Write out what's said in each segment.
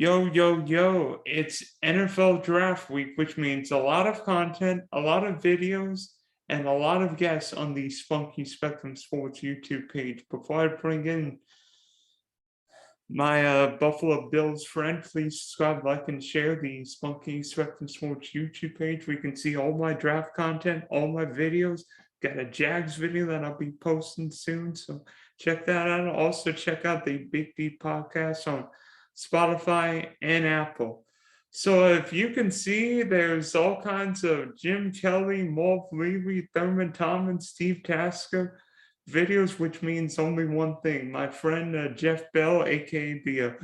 Yo, yo, yo, it's NFL Draft Week, which means a lot of content, a lot of videos, and a lot of guests on the Spunky Spectrum Sports YouTube page. Before I bring in my Buffalo Bills friend, please subscribe, like, and share the Spunky Spectrum Sports YouTube page. We can see all my draft content, all my videos. Got a Jags video that I'll be posting soon, so check that out. Also, check out the Big D podcast on Spotify and Apple. So, if you can see, there's all kinds of Jim Kelly, Marv Levy, Thurman Thomas, Steve Tasker videos, which means only one thing. My friend Jeff Bell, aka the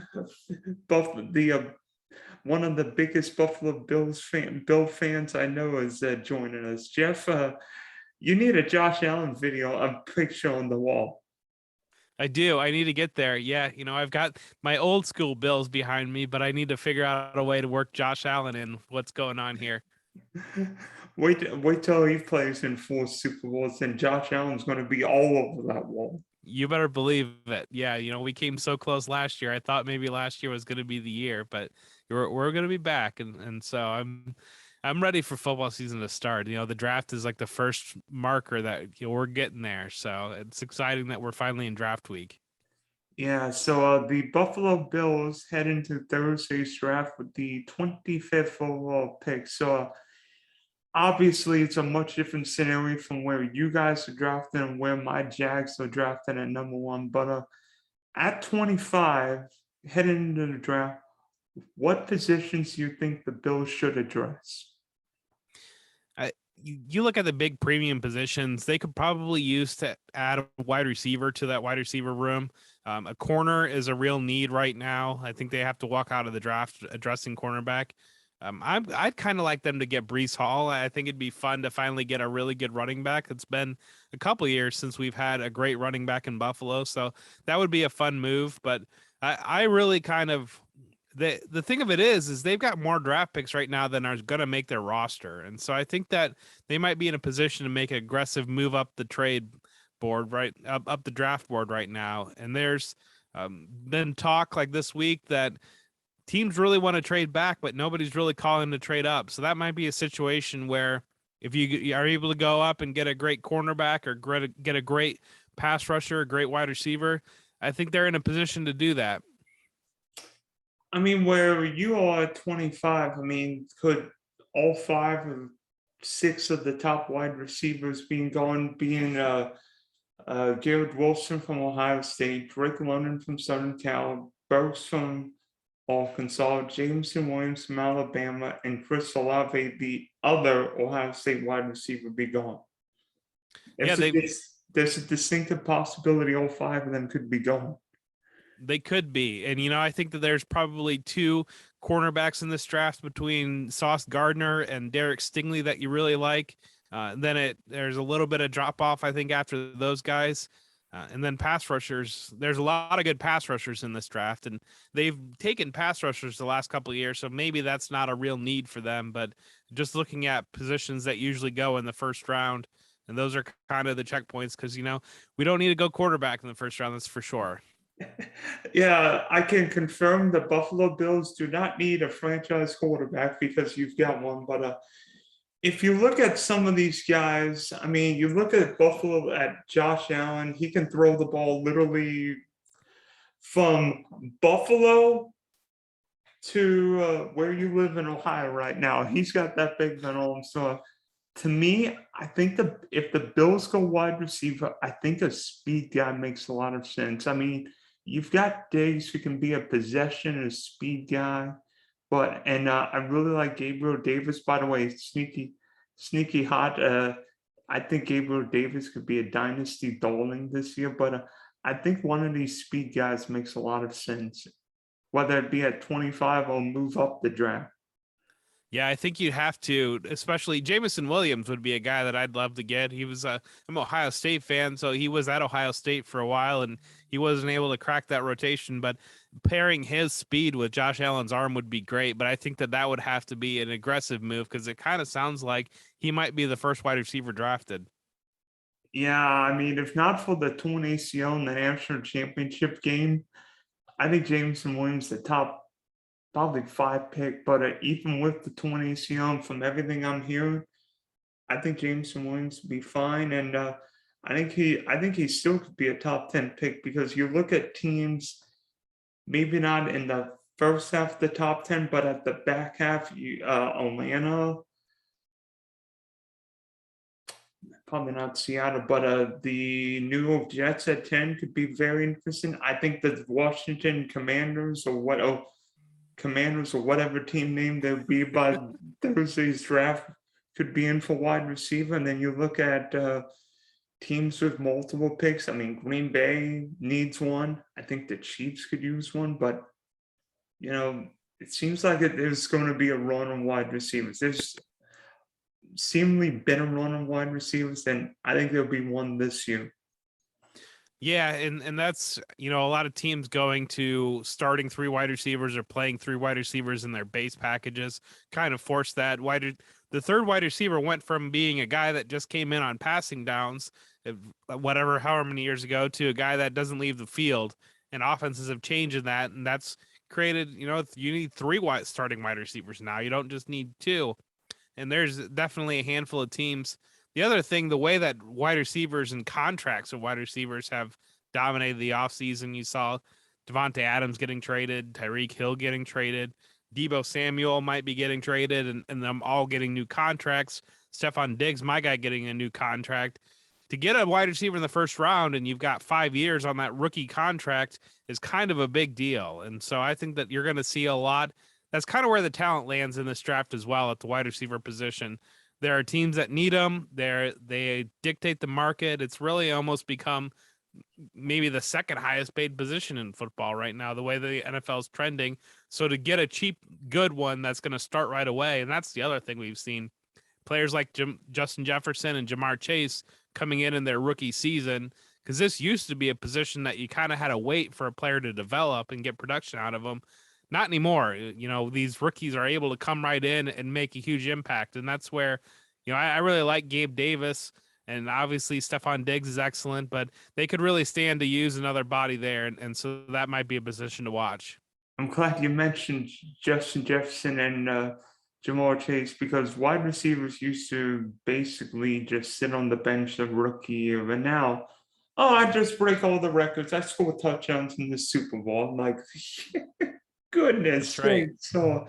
one of the biggest Buffalo Bill fans I know, is joining us. Jeff, you need a Josh Allen video, a picture on the wall. I do. I need to get there. Yeah, I've got my old school Bills behind me, but I need to figure out a way to work Josh Allen in. What's going on here? Wait till he plays in 4 Super Bowls, and Josh Allen's going to be all over that wall. You better believe it. Yeah, we came so close last year. I thought maybe last year was going to be the year, but we're going to be back, and so I'm ready for football season to start. The draft is like the first marker that we're getting there, so it's exciting that we're finally in draft week. Yeah, so the Buffalo Bills head into Thursday's draft with the 25th overall pick. So obviously, it's a much different scenario from where you guys are drafting and where my Jags are drafting at number one. But at 25, heading into the draft, what positions do you think the Bills should address? You look at the big premium positions, they could probably use to add a wide receiver to that wide receiver room. A corner is a real need right now. I think they have to walk out of the draft addressing cornerback. I'd kind of like them to get Breece Hall. I think it'd be fun to finally get a really good running back. It's been a couple years since we've had a great running back in Buffalo, so that would be a fun move. But I really kind of the thing of it is they've got more draft picks right now than are going to make their roster, and so I think that they might be in a position to make an aggressive move up the trade board, right up the draft board right now. And there's been talk like this week that teams really want to trade back, but nobody's really calling to trade up. So that might be a situation where if you are able to go up and get a great cornerback or get a great pass rusher, a great wide receiver, I think they're in a position to do that. I mean, where you are at 25, I mean, could all 5 or 6 of the top wide receivers being Garrett Wilson from Ohio State, Drake London from Southern Cal, Burks from Arkansas, Jameson Williams from Alabama, and Chris Olave, the other Ohio State wide receiver, be gone? Yeah, There's a distinctive possibility all 5 of them could be gone. They could be. And, I think that there's probably 2 cornerbacks in this draft between Sauce Gardner and Derek Stingley that you really like. There's a little bit of drop off, I think, after those guys. And then pass rushers, there's a lot of good pass rushers in this draft, and they've taken pass rushers the last couple of years, so maybe that's not a real need for them. But just looking at positions that usually go in the first round, and those are kind of the checkpoints because, we don't need to go quarterback in the first round, that's for sure. Yeah, I can confirm the Buffalo Bills do not need a franchise quarterback because you've got one. But if you look at some of these guys, I mean, you look at Buffalo at Josh Allen, he can throw the ball literally from Buffalo to where you live in Ohio right now. He's got that big venom. So to me, I think if the Bills go wide receiver, I think a speed guy makes a lot of sense. I mean, you've got Diggs who can be a possession and a speed guy, but I really like Gabriel Davis. By the way, sneaky hot. I think Gabriel Davis could be a dynasty darling this year, but I think one of these speed guys makes a lot of sense, whether it be at 25 or move up the draft. Yeah, I think you'd have to, especially Jameson Williams would be a guy that I'd love to get. I'm an Ohio State fan, so he was at Ohio State for a while and he wasn't able to crack that rotation, but pairing his speed with Josh Allen's arm would be great. But I think that would have to be an aggressive move because it kind of sounds like he might be the first wide receiver drafted. Yeah, I mean, if not for the torn ACL in the national championship game, I think Jameson Williams the top probably 5 pick, but even with the torn ACL, from everything I'm hearing, I think Jameson Williams will be fine, and I think he still could be a top 10 pick because you look at teams, maybe not in the first half of the top 10, but at the back half, Atlanta, probably not Seattle, but the New York Jets at 10 could be very interesting. I think the Washington Commanders or whatever team name they'll be by Thursday's draft could be in for wide receiver. And then you look at teams with multiple picks. I mean, Green Bay needs one. I think the Chiefs could use one, but it seems like there's going to be a run on wide receivers. There's seemingly been a run on wide receivers, and I think there'll be one this year. Yeah, and that's, a lot of teams going to starting 3 wide receivers or playing 3 wide receivers in their base packages kind of force that. The third wide receiver went from being a guy that just came in on passing downs, however many years ago, to a guy that doesn't leave the field. And offenses have changed in that, and that's created, you need 3 starting wide receivers now. You don't just need 2. And there's definitely a handful of teams. The other thing, the way that wide receivers and contracts of wide receivers have dominated the offseason, you saw Devontae Adams getting traded, Tyreek Hill getting traded, Deebo Samuel might be getting traded, and them all getting new contracts. Stephon Diggs, my guy, getting a new contract. To get a wide receiver in the first round and you've got 5 years on that rookie contract is kind of a big deal. And so I think that you're going to see a lot. That's kind of where the talent lands in this draft as well at the wide receiver position. There are teams that need them. They dictate the market. It's really almost become maybe the second highest paid position in football right now, the way the NFL is trending. So to get a cheap, good one that's going to start right away, and that's the other thing we've seen. Players like Justin Jefferson and Jamar Chase coming in their rookie season, because this used to be a position that you kind of had to wait for a player to develop and get production out of them. Not anymore. These rookies are able to come right in and make a huge impact. And that's where, I really like Gabe Davis, and obviously Stephon Diggs is excellent, but they could really stand to use another body there. And so that might be a position to watch. I'm glad you mentioned Justin Jefferson and Jamar Chase, because wide receivers used to basically just sit on the bench the rookie year. And now, I just break all the records. I score touchdowns in the Super Bowl. I'm like, goodness. Right. So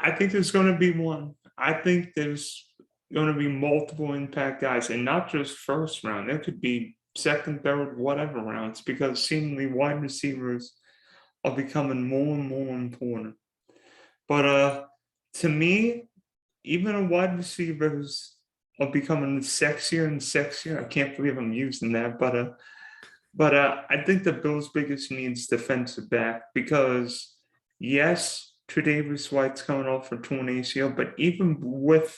I think there's going to be one. I think there's going to be multiple impact guys, and not just first round. There could be second, third, whatever rounds, because seemingly wide receivers are becoming more and more important. But to me, even a wide receivers are becoming sexier and sexier. I can't believe I'm using that, but I think the Bills' biggest need is defensive back, because yes, Tre'Davious White's coming off for torn ACL, but even with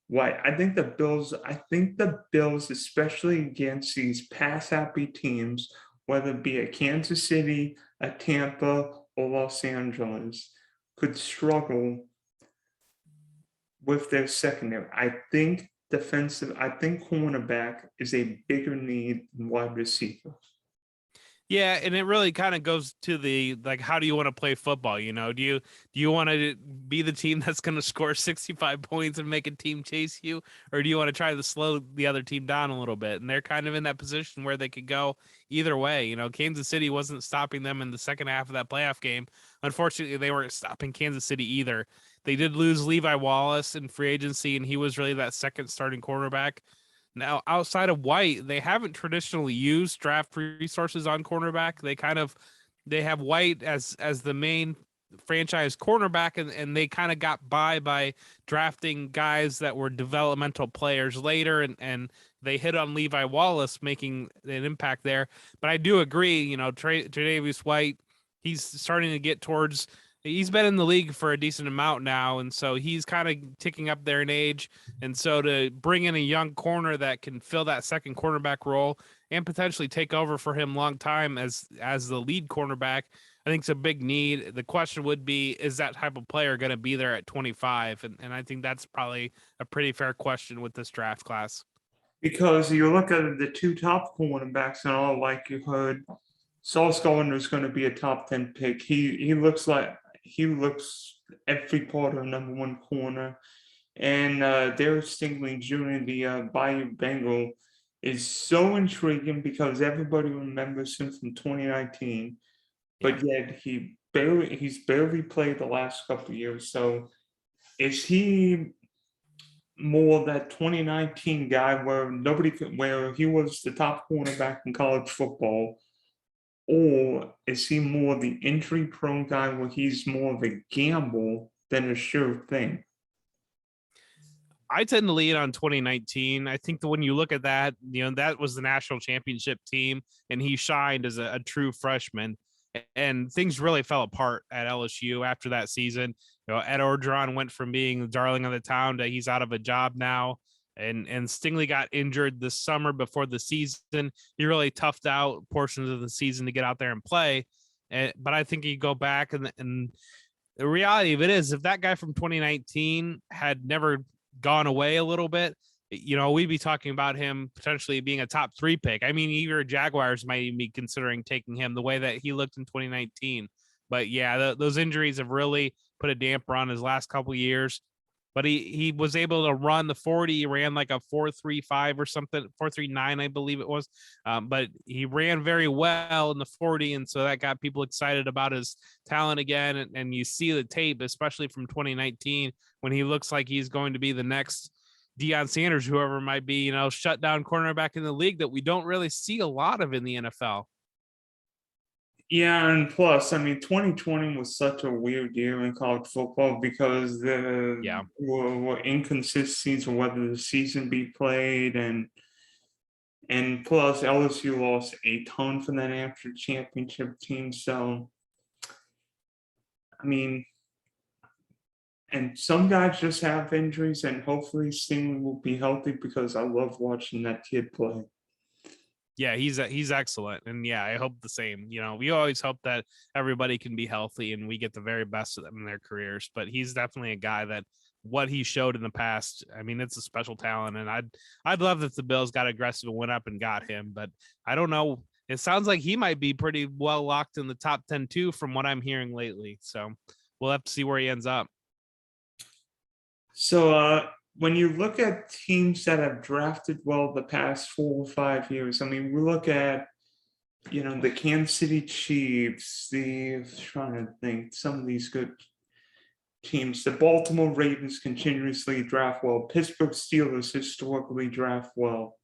White, I think the Bills, especially against these pass-happy teams, whether it be a Kansas City, a Tampa, or Los Angeles, could struggle with their secondary. I think cornerback is a bigger need than wide receiver. Yeah, and it really kind of goes to the, how do you want to play football? Do you want to be the team that's going to score 65 points and make a team chase you, or do you want to try to slow the other team down a little bit? And they're kind of in that position where they could go either way. Kansas City wasn't stopping them in the second half of that playoff game. Unfortunately, they weren't stopping Kansas City either. They did lose Levi Wallace in free agency, and he was really that second starting quarterback. Now, outside of White, they haven't traditionally used draft resources on cornerback. They have White as the main franchise cornerback, and they kind of got by drafting guys that were developmental players later, and they hit on Levi Wallace, making an impact there. But I do agree, Tre'Davious White, he's starting to get towards. He's been in the league for a decent amount now, and so he's kind of ticking up there in age. And so to bring in a young corner that can fill that second cornerback role and potentially take over for him long time as the lead cornerback, I think it's a big need. The question would be, is that type of player going to be there at 25? And I think that's probably a pretty fair question with this draft class. Because you look at the 2 top cornerbacks, in all likelihood, Sauce Gardner is going to be a top 10 pick. He looks like he looks every part of number one corner. And Derek Stingley Jr., the Bayou Bengal, is so intriguing because everybody remembers him from 2019, Yeah. but yet he's barely played the last couple of years. So is he more that 2019 guy where he was the top cornerback in college football, or is he more the injury prone guy where he's more of a gamble than a sure thing? I tend to lean on 2019. I think that when you look at that, that was the national championship team, and he shined as a true freshman. And things really fell apart at LSU after that season. Ed Orgeron went from being the darling of the town to he's out of a job now. And Stingley got injured this summer before the season. He really toughed out portions of the season to get out there and play. But I think you go back and the reality of it is, if that guy from 2019 had never gone away a little bit, we'd be talking about him potentially being a top 3 pick. I mean, even Jaguars might even be considering taking him the way that he looked in 2019. But yeah, those injuries have really put a damper on his last couple of years. But he was able to run the 40. He ran like a 4.35 or something, 4.39, I believe it was. But he ran very well in the 40, and so that got people excited about his talent again. And you see the tape, especially from 2019, when he looks like he's going to be the next Deion Sanders, whoever it might be, shut down cornerback in the league that we don't really see a lot of in the NFL. Yeah, and plus, I mean, 2020 was such a weird year in college football because there Yeah. were inconsistencies on whether the season be played, and plus LSU lost a ton for that after championship team. So, I mean, and some guys just have injuries, and hopefully Stingley will be healthy because I love watching that kid play. Yeah, he's excellent, and yeah, I hope the same. We always hope that everybody can be healthy and we get the very best of them in their careers. But he's definitely a guy that what he showed in the past, I mean, it's a special talent, and I'd love if the Bills got aggressive and went up and got him. But I don't know. It sounds like he might be pretty well locked in the top 10 too, from what I'm hearing lately. So we'll have to see where he ends up. So when you look at teams that have drafted well the past 4 or 5 years, I mean, we look at the Kansas City Chiefs, trying to think some of these good teams. The Baltimore Ravens continuously draft well. Pittsburgh Steelers historically draft well.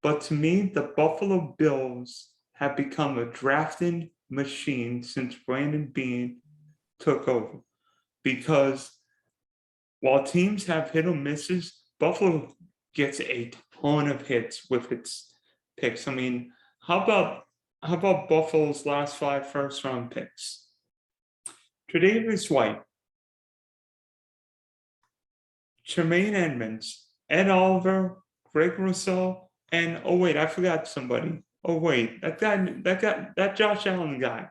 But to me, the Buffalo Bills have become a drafting machine since Brandon Beane took over. Because while teams have hit or misses, Buffalo gets a ton of hits with its picks. I mean, how about Buffalo's last 5 first-round picks? Tre'Davious White, Tremaine Edmonds, Ed Oliver, Greg Rousseau, and oh wait, I forgot somebody. Oh wait, that Josh Allen guy.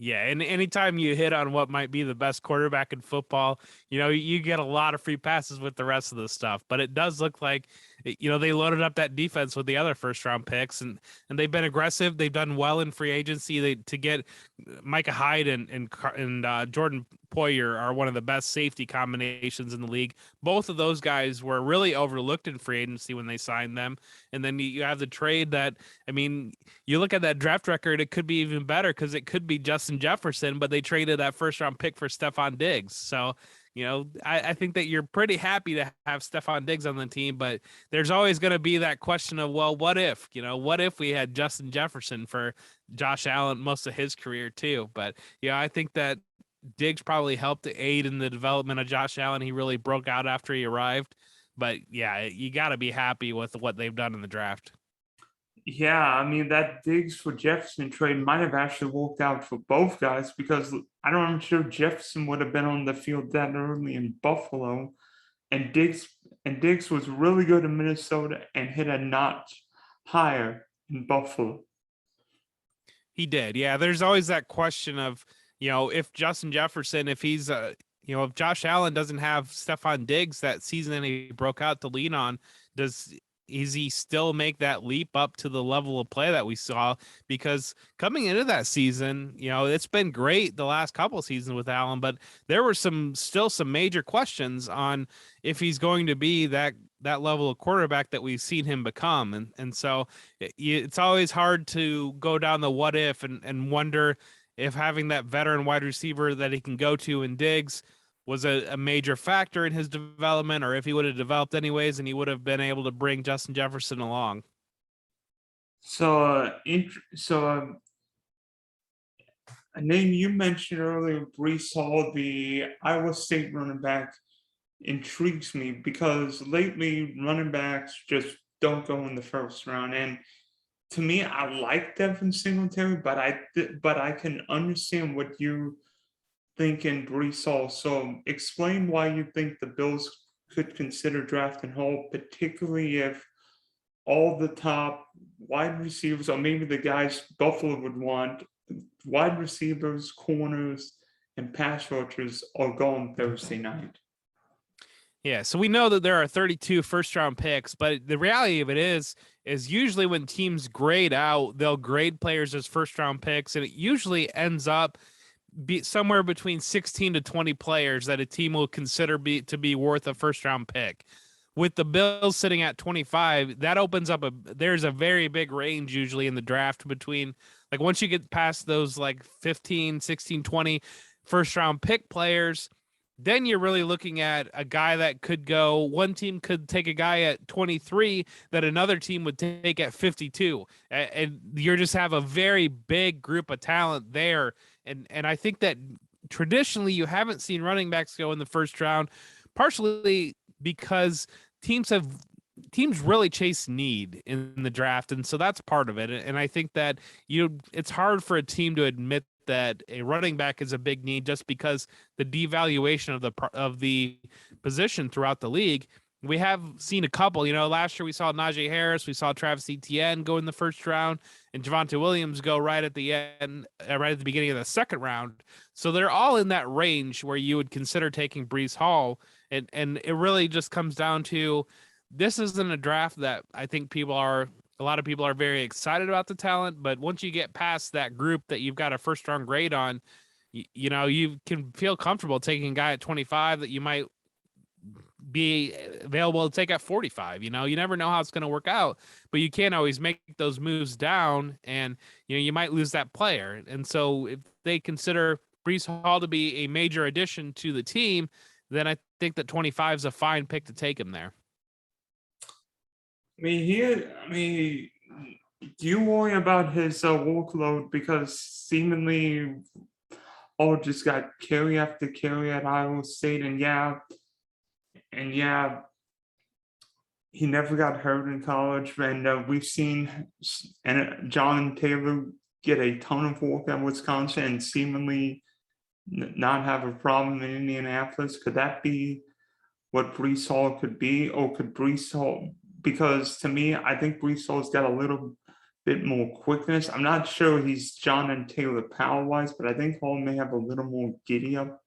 Yeah, and anytime you hit on what might be the best quarterback in football, you get a lot of free passes with the rest of the stuff. But it does look like, they loaded up that defense with the other first-round picks, and they've been aggressive. They've done well in free agency. To get Micah Hyde and Jordan Poyer are one of the best safety combinations in the league. Both of those guys were really overlooked in free agency when they signed them. And then you have the trade that, I mean, you look at that draft record, it could be even better because it could be Justin Jefferson, but they traded that first-round pick for Stephon Diggs. So, I think that you're pretty happy to have Stephon Diggs on the team, but there's always going to be that question of, well, what if we had Justin Jefferson for Josh Allen most of his career too? But I think that Diggs probably helped to aid in the development of Josh Allen. He really broke out after he arrived. But yeah, you got to be happy with what they've done in the draft. Yeah, I mean that Diggs for Jefferson trade might have actually worked out for both guys because I'm sure Jefferson would have been on the field that early in Buffalo, and Diggs was really good in Minnesota and hit a notch higher in Buffalo. He did. Yeah, there's always that question of, if Justin Jefferson, if he's if Josh Allen doesn't have Stephon Diggs that season and he broke out to lean on, does is he still make that leap up to the level of play that we saw? Because coming into that season, it's been great the last couple seasons with Allen, but there were still some major questions on if he's going to be that level of quarterback that we've seen him become. And so it's always hard to go down the what if and wonder if having that veteran wide receiver that he can go to in Diggs was a major factor in his development, or if he would have developed anyways and he would have been able to bring Justin Jefferson along. So, a name you mentioned earlier, Brees Hall, the Iowa State running back, intrigues me because lately running backs just don't go in the first round. And to me, I like Devin Singletary, but I can understand what you think in Brees Hall. So explain why you think the Bills could consider drafting Hall, particularly if all the top wide receivers, or maybe the guys Buffalo would want, wide receivers, corners, and pass rushers are gone Thursday night. Yeah, so we know that there are 32 first-round picks, but the reality of it is usually when teams grade out, they'll grade players as first-round picks, and it usually ends up somewhere between 16 to 20 players that a team will consider to be worth a first-round pick. With the Bills sitting at 25, that opens up there's a very big range usually in the draft between, like, once you get past those like 15, 16, 20 first-round pick players, then you're really looking at a guy that could go, one team could take a guy at 23 that another team would take at 52. And you just have a very big group of talent there. And I think that traditionally you haven't seen running backs go in the first round, partially because teams really chase need in the draft. And so that's part of it. And I think that it's hard for a team to admit that a running back is a big need just because the devaluation of the position throughout the league. We have seen a couple, last year we saw Najee Harris, we saw Travis Etienne go in the first round, and Javonte Williams go right at the end, right at the beginning of the second round. So they're all in that range where you would consider taking Brees Hall. And it really just comes down to, this isn't a draft that I think a lot of people are very excited about the talent, but once you get past that group that you've got a first round grade on, you can feel comfortable taking a guy at 25 that you might be available to take at 45. You never know how it's going to work out, but you can't always make those moves down, and you might lose that player. And so if they consider Brees Hall to be a major addition to the team, then I think that 25 is a fine pick to take him there. Do you worry about his workload, because seemingly just got carry after carry at Iowa State, and he never got hurt in college, and we've seen John Taylor get a ton of work at Wisconsin and seemingly not have a problem in Indianapolis. Could that be what Brees Hall could be, or could Brees Hall? Because to me, I think Brees Hall's got a little bit more quickness. I'm not sure he's John and Taylor power-wise, but I think Hall may have a little more giddy up.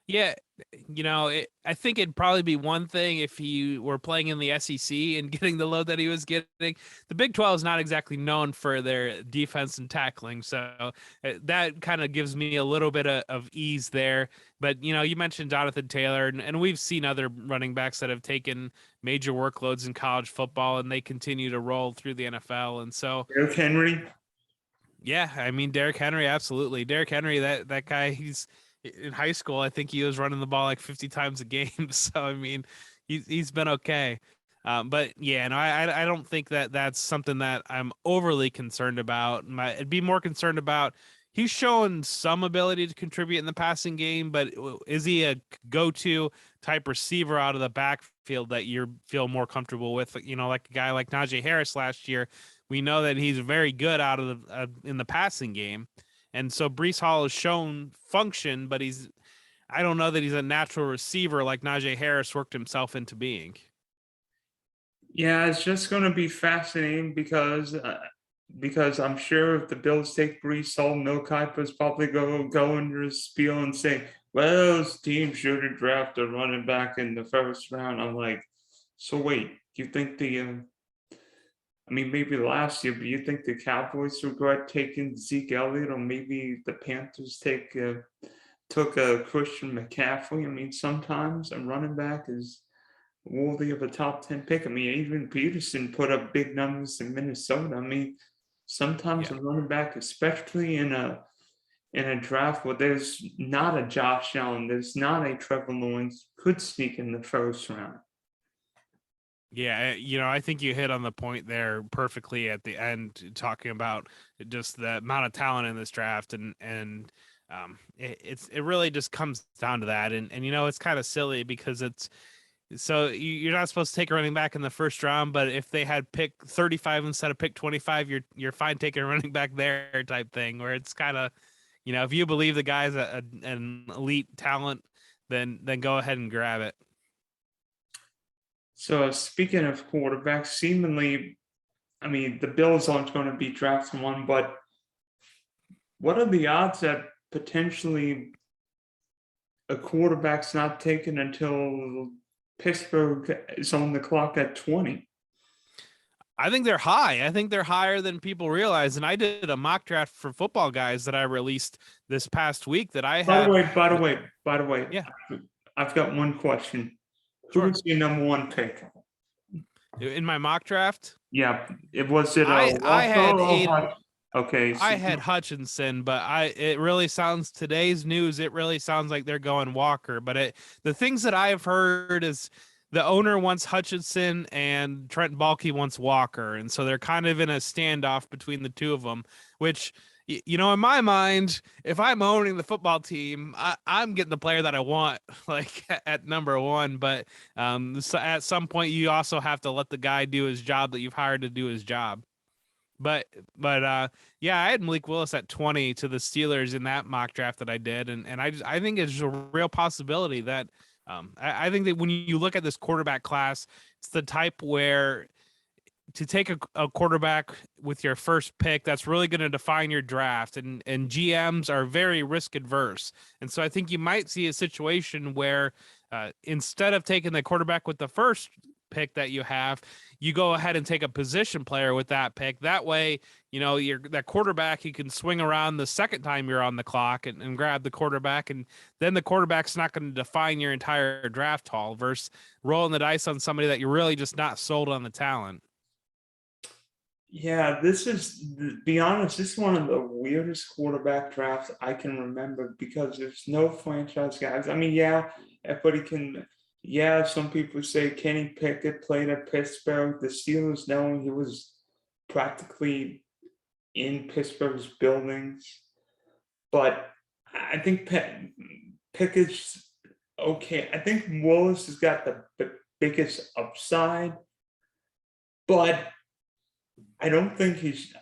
Yeah, I think it'd probably be one thing if he were playing in the SEC and getting the load that he was getting. The Big 12 is not exactly known for their defense and tackling, so that kind of gives me a little bit of ease there. But, you mentioned Jonathan Taylor, and we've seen other running backs that have taken major workloads in college football, and they continue to roll through the NFL. And so Derrick Henry. Yeah, I mean, Derrick Henry, absolutely. Derrick Henry, that guy, he's in high school, I think he was running the ball like 50 times a game. So, I mean, he's been okay. But yeah, no, I don't think that that's something that I'm overly concerned about. I'd be more concerned about, he's shown some ability to contribute in the passing game, but is he a go-to type receiver out of the backfield that you feel more comfortable with? Like a guy like Najee Harris last year, we know that he's very good out of in the passing game. And so Brees Hall has shown function, but I don't know that he's a natural receiver like Najee Harris worked himself into being. Yeah, it's just going to be fascinating because I'm sure if the Bills take Brees Hall, Mel Kiper's probably go into his spiel and say, well, those teams should have drafted a running back in the first round. I'm like, so wait, you think I mean, maybe last year, but you think the Cowboys regret taking Zeke Elliott, or maybe the Panthers took a Christian McCaffrey? I mean, sometimes a running back is worthy of a top 10 pick. I mean, even Peterson put up big numbers in Minnesota. I mean, sometimes Yeah. a running back, especially in a draft where there's not a Josh Allen, there's not a Trevor Lawrence, could sneak in the first round. Yeah, I think you hit on the point there perfectly at the end, talking about just the amount of talent in this draft, and it really just comes down to that, and it's kind of silly because you're not supposed to take a running back in the first round, but if they had pick 35 instead of pick 25, you're fine taking a running back there type thing, where it's kind of, if you believe the guy's an elite talent, then go ahead and grab it. So speaking of quarterbacks, seemingly, I mean, the Bills aren't going to be drafting one, but what are the odds that potentially a quarterback's not taken until Pittsburgh is on the clock at 20? I think they're high. I think they're higher than people realize. And I did a mock draft for football guys that I released this past week that I By had. the way, Yeah, I've got one question. Who sure. was your number one pick? In my mock draft, Yeah, was it I Walker had or Aiden. Okay, I so had Hutchinson, but it really sounds, today's news, it really sounds like they're going Walker. But the things that I've heard is the owner wants Hutchinson and Trent Baalke wants Walker. And so they're kind of in a standoff between the two of them, which, in my mind, if I'm owning the football team, I'm getting the player that I want, like at number one. But so at some point, you also have to let the guy do his job that you've hired to do his job. But yeah, I had Malik Willis at 20 to the Steelers in that mock draft that I did, and I think it's a real possibility that I think that when you look at this quarterback class, it's the type where to take a quarterback with your first pick, that's really going to define your draft, and GMs are very risk adverse, and so I think you might see a situation where instead of taking the quarterback with the first pick that you have, you go ahead and take a position player with that pick. That way, you're that quarterback, you can swing around the second time you're on the clock and grab the quarterback. And then the quarterback's not going to define your entire draft haul versus rolling the dice on somebody that you're really just not sold on the talent. yeah, be honest, this is one of the weirdest quarterback drafts I can remember because there's no franchise guys. I mean, yeah, everybody can. Yeah, some people say Kenny Pickett played at Pittsburgh. The Steelers know he was practically in Pittsburgh's buildings, but I think Pickett's okay. I think Willis has got the biggest upside, but I don't think he's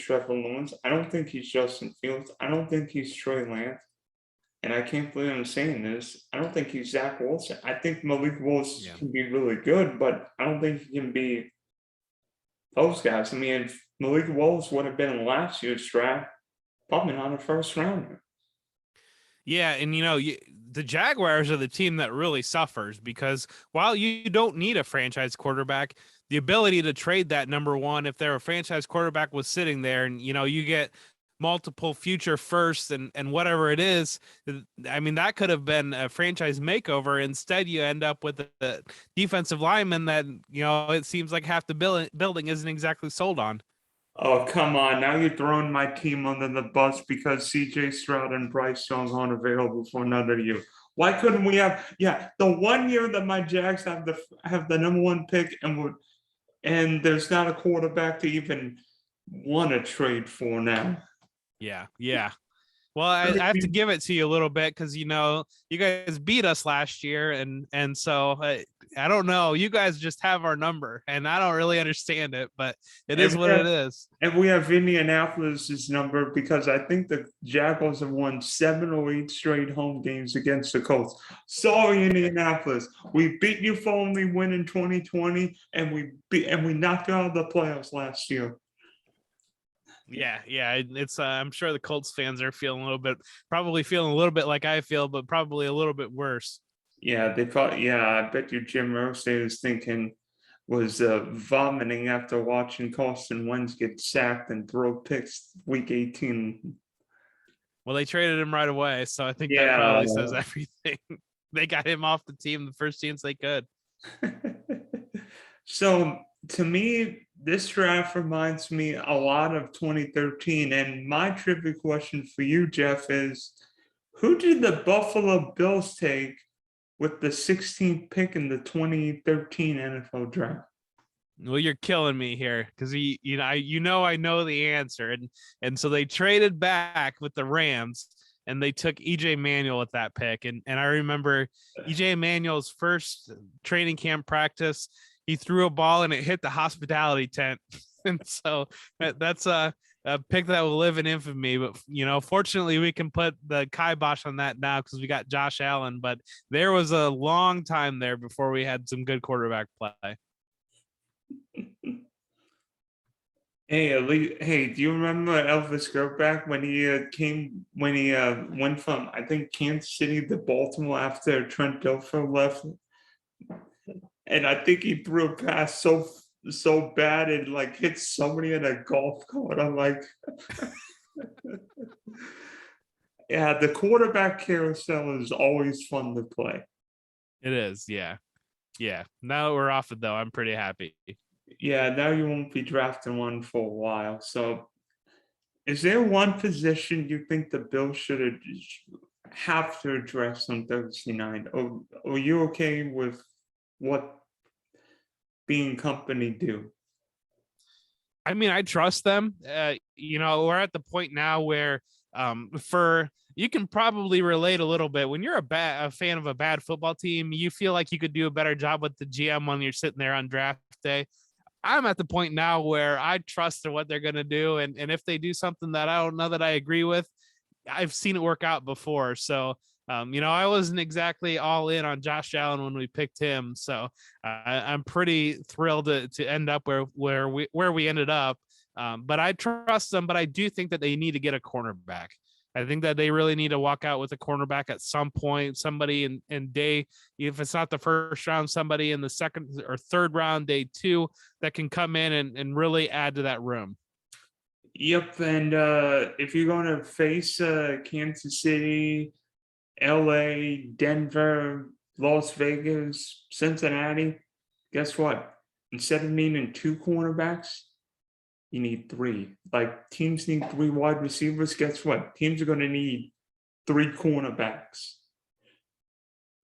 Trevor Lawrence. I don't think he's Justin Fields. I don't think he's Trey Lance. And I can't believe I'm saying this. I don't think he's Zach Wilson. I think Malik Willis can be really good, but I don't think he can be those guys. I mean, if Malik Willis would have been in last year's draft, probably not a first rounder. Yeah, and the Jaguars are the team that really suffers because while you don't need a franchise quarterback, the ability to trade that number one, if their franchise quarterback was sitting there and you get multiple future firsts and whatever it is, I mean, that could have been a franchise makeover. Instead, you end up with a defensive lineman that it seems like half the building isn't exactly sold on. Oh, come on. Now you're throwing my team under the bus because CJ Stroud and Bryce Young aren't available for another year. Why couldn't we have the 1 year that my Jags have the number one pick and there's not a quarterback to even want to trade for now? Yeah. Well, I have to give it to you a little bit because you guys beat us last year, and so I don't know. You guys just have our number, and I don't really understand it, but it is what it is. And we have Indianapolis's number because I think the Jaguars have won 7 or 8 straight home games against the Colts. Sorry, Indianapolis, we beat you for only win in 2020, and we knocked you out of the playoffs last year. Yeah, it's I'm sure the Colts fans are probably feeling a little bit like I feel, but probably a little bit worse. Yeah, they thought. Yeah, I bet you Jim Irsay was vomiting after watching Carson Wentz get sacked and throw picks week 18. Well, they traded him right away, so I think that Yeah. probably says everything. They got him off the team the first chance they could. So to me, this draft reminds me a lot of 2013. And my trivia question for you, Jeff, is who did the Buffalo Bills take with the 16th pick in the 2013 NFL draft? Well, you're killing me here because I know the answer, and so they traded back with the Rams, and they took EJ Manuel with that pick, and I remember EJ Manuel's first training camp practice, he threw a ball and it hit the hospitality tent, and so that's a pick that will live in infamy. But fortunately, we can put the kibosh on that now because we got Josh Allen. But there was a long time there before we had some good quarterback play. Hey, hey, do you remember Elvis Grbac when he went from, I think, Kansas City to Baltimore after Trent Dilfer left? And I think he threw a pass so bad it like hit somebody in a golf cart. I'm like, yeah, the quarterback carousel is always fun to play. It is, yeah. Now that we're off it though, I'm pretty happy. Yeah, now you won't be drafting one for a while. So, is there one position you think the Bills should have to address on Thursday night? Or are you okay with what being company do? I mean, I trust them. We're at the point now where for you can probably relate a little bit when you're a fan of a bad football team, you feel like you could do a better job with the GM when you're sitting there on draft day. I'm at the point now where I trust what they're going to do. And if they do something that I don't know that I agree with, I've seen it work out before. So, I wasn't exactly all in on Josh Allen when we picked him. So I'm pretty thrilled to end up where we ended up. But I trust them, but I do think that they need to get a cornerback. I think that they really need to walk out with a cornerback at some point, somebody in day, if it's not the first round, somebody in the second or third round, day 2, that can come in and really add to that room. Yep, and if you're going to face Kansas City, LA, Denver, Las Vegas, Cincinnati, guess what? Instead of needing 2 cornerbacks, you need 3. Like teams need 3 wide receivers. Guess what? Teams are going to need 3 cornerbacks.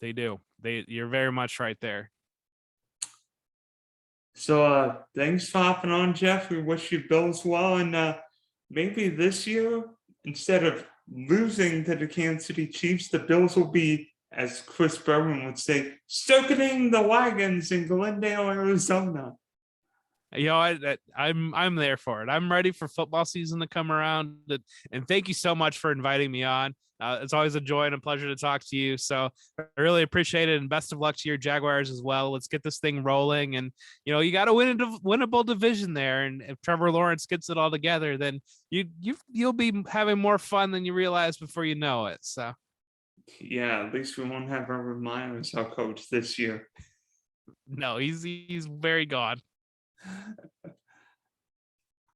They do. You're very much right there. So thanks for hopping on, Jeff. We wish you Bills well, and maybe this year, instead of losing to the Kansas City Chiefs, the Bills will be, as Chris Berman would say, circling the wagons in Glendale, Arizona. I'm there for it. I'm ready for football season to come around, and thank you so much for inviting me on. It's always a joy and a pleasure to talk to you. So I really appreciate it, and best of luck to your Jaguars as well. Let's get this thing rolling, and you got to win a winnable division there. And if Trevor Lawrence gets it all together, then you'll be having more fun than you realize before you know it. So yeah, at least we won't have Urban Meyer as our coach this year. No, he's very gone.